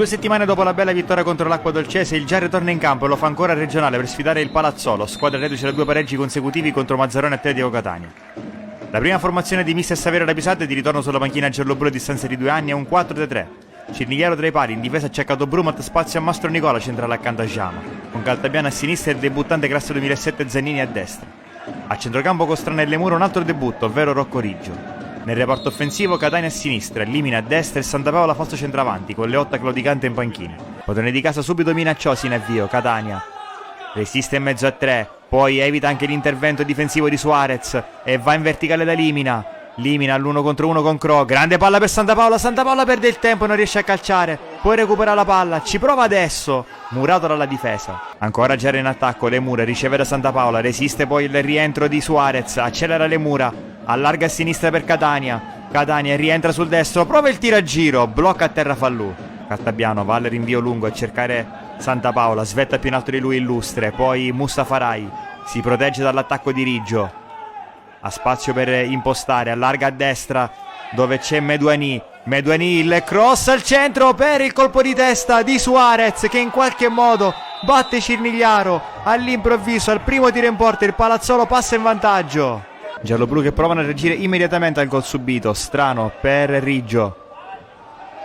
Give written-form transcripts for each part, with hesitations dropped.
2 settimane dopo la bella vittoria contro l'Acqua Dolcese, il Giarre torna in campo e lo fa ancora regionale per sfidare il Palazzolo, squadra reduce da 2 pareggi consecutivi contro Mazzarone e Atletico Catania. La prima formazione di mister Saverio Rapisarda è di ritorno sulla panchina gialloblu a distanza di 2 anni è un 4-3-3. Cirnigliaro tra i pali, in difesa ha cercato Brumat, spazio a Mastro Nicola, centrale accanto a Giama. Con Caltabiano a sinistra e il debuttante classe 2007 Zannini a destra. A centrocampo con Stranelle Mura un altro debutto, ovvero Rocco Riggio. Nel reparto offensivo Catania a sinistra, Limina a destra e Santa Paola falso centravanti, con Leotta claudicante in panchina. Padrone di casa subito minacciosi in avvio, Catania resiste in mezzo a 3, poi evita anche l'intervento difensivo di Suarez e va in verticale da Limina. Limina all'1 contro 1 con Cro, grande palla per Santa Paola perde il tempo e non riesce a calciare, poi recupera la palla, ci prova adesso, murato dalla difesa. Ancora Giarre in attacco, Le Mura riceve da Santa Paola, resiste poi il rientro di Suarez, accelera Le Mura, allarga a sinistra per Catania, Catania rientra sul destro, prova il tiro a giro, blocca a terra Fallù. Caltabiano va al rinvio lungo a cercare Santa Paola, svetta più in alto di lui Illustre, poi Mustafa Rai si protegge dall'attacco di Riggio. Ha spazio per impostare, allarga a destra dove c'è Meduani, il cross al centro per il colpo di testa di Suarez che in qualche modo batte Cirnigliaro all'improvviso al primo tiro in porta, il Palazzolo passa in vantaggio. Gialloblu che provano a reagire immediatamente al gol subito, strano per Riggio.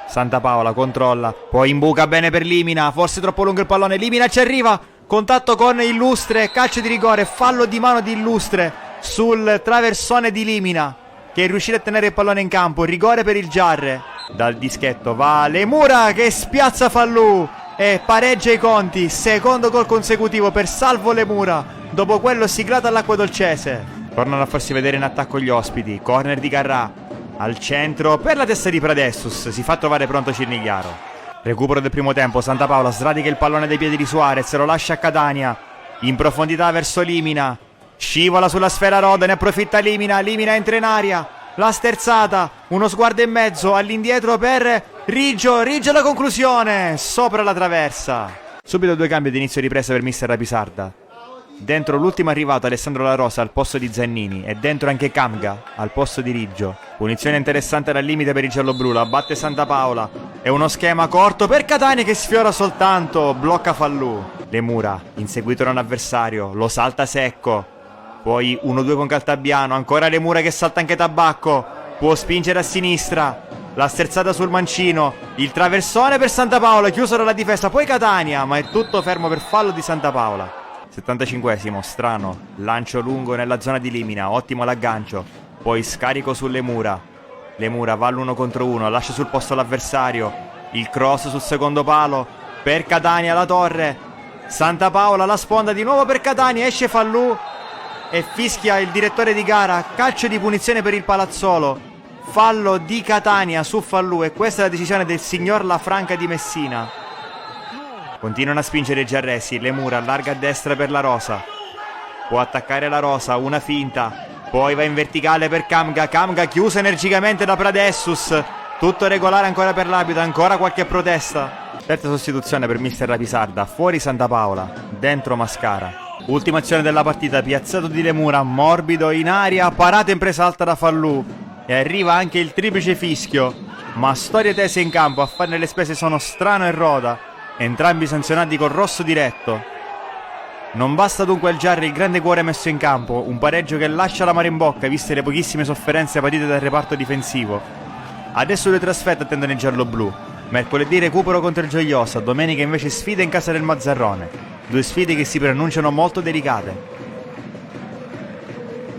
Santa Paola controlla, poi imbuca bene per Limina, forse troppo lungo il pallone, Limina ci arriva, contatto con Illustre, calcio di rigore, fallo di mano di Illustre sul traversone di Limina che è riuscito a tenere il pallone in campo, rigore per il Giarre. Dal dischetto va Le Mura che spiazza Fallù e pareggia i conti, secondo gol consecutivo per Salvo Le Mura dopo quello siglato all'Acqua Dolcese. Tornano a farsi vedere in attacco gli ospiti, corner di Carrà al centro per la testa di Pradessus, si fa trovare pronto Cirnigliaro. Recupero del primo tempo, Santa Paola sradica il pallone dai piedi di Suarez, lo lascia a Catania in profondità verso Limina, scivola sulla sfera Roda, ne approfitta Limina entra in aria, la sterzata, uno sguardo e mezzo all'indietro per Riggio la conclusione, sopra la traversa. Subito 2 cambi di inizio ripresa per mister Rapisarda. Dentro l'ultimo arrivato Alessandro La Rosa al posto di Zannini e dentro anche Camga al posto di Riggio. Punizione interessante dal limite per il gialloblu, la batte Santa Paola e uno schema corto per Catania che sfiora soltanto, blocca Fallù. Le Mura inseguito da un avversario, lo salta secco, poi 1-2 con Caltabiano, ancora Le Mura che salta anche Tabacco, può spingere a sinistra, la sterzata sul mancino, il traversone per Santa Paola chiuso dalla difesa, poi Catania, ma è tutto fermo per fallo di Santa Paola. 75esimo, strano, lancio lungo nella zona di Limina, ottimo l'aggancio, poi scarico sulle Mura. Le Mura va all'1 contro 1, lascia sul posto l'avversario, il cross sul secondo palo per Catania, la torre, Santa Paola la sponda di nuovo per Catania, esce Fallù e fischia il direttore di gara, calcio di punizione per il Palazzolo, fallo di Catania su Fallù e questa è la decisione del signor Lafranca di Messina. Continuano a spingere i giarresi, Le Mura allarga a destra per La Rosa, può attaccare La Rosa, una finta, poi va in verticale per Camga chiusa energicamente da Pradessus, tutto regolare ancora per l'arbitro, ancora qualche protesta. Terza sostituzione per mister Rapisarda, fuori Santa Paola, dentro Mascara. Ultima azione della partita, piazzato di Le Mura, morbido in aria, parata in presa alta da Fallù e arriva anche il triplice fischio, ma storie tese in campo, a farne le spese sono Strano e Roda, entrambi sanzionati col rosso diretto. Non basta dunque al Giarre il grande cuore messo in campo, un pareggio che lascia l'amaro in bocca viste le pochissime sofferenze patite dal reparto difensivo. Adesso 2 trasferte attendono il gialloblu, mercoledì recupero contro il Gioiosa, domenica invece sfida in casa del Mazzarrone, 2 sfide che si preannunciano molto delicate.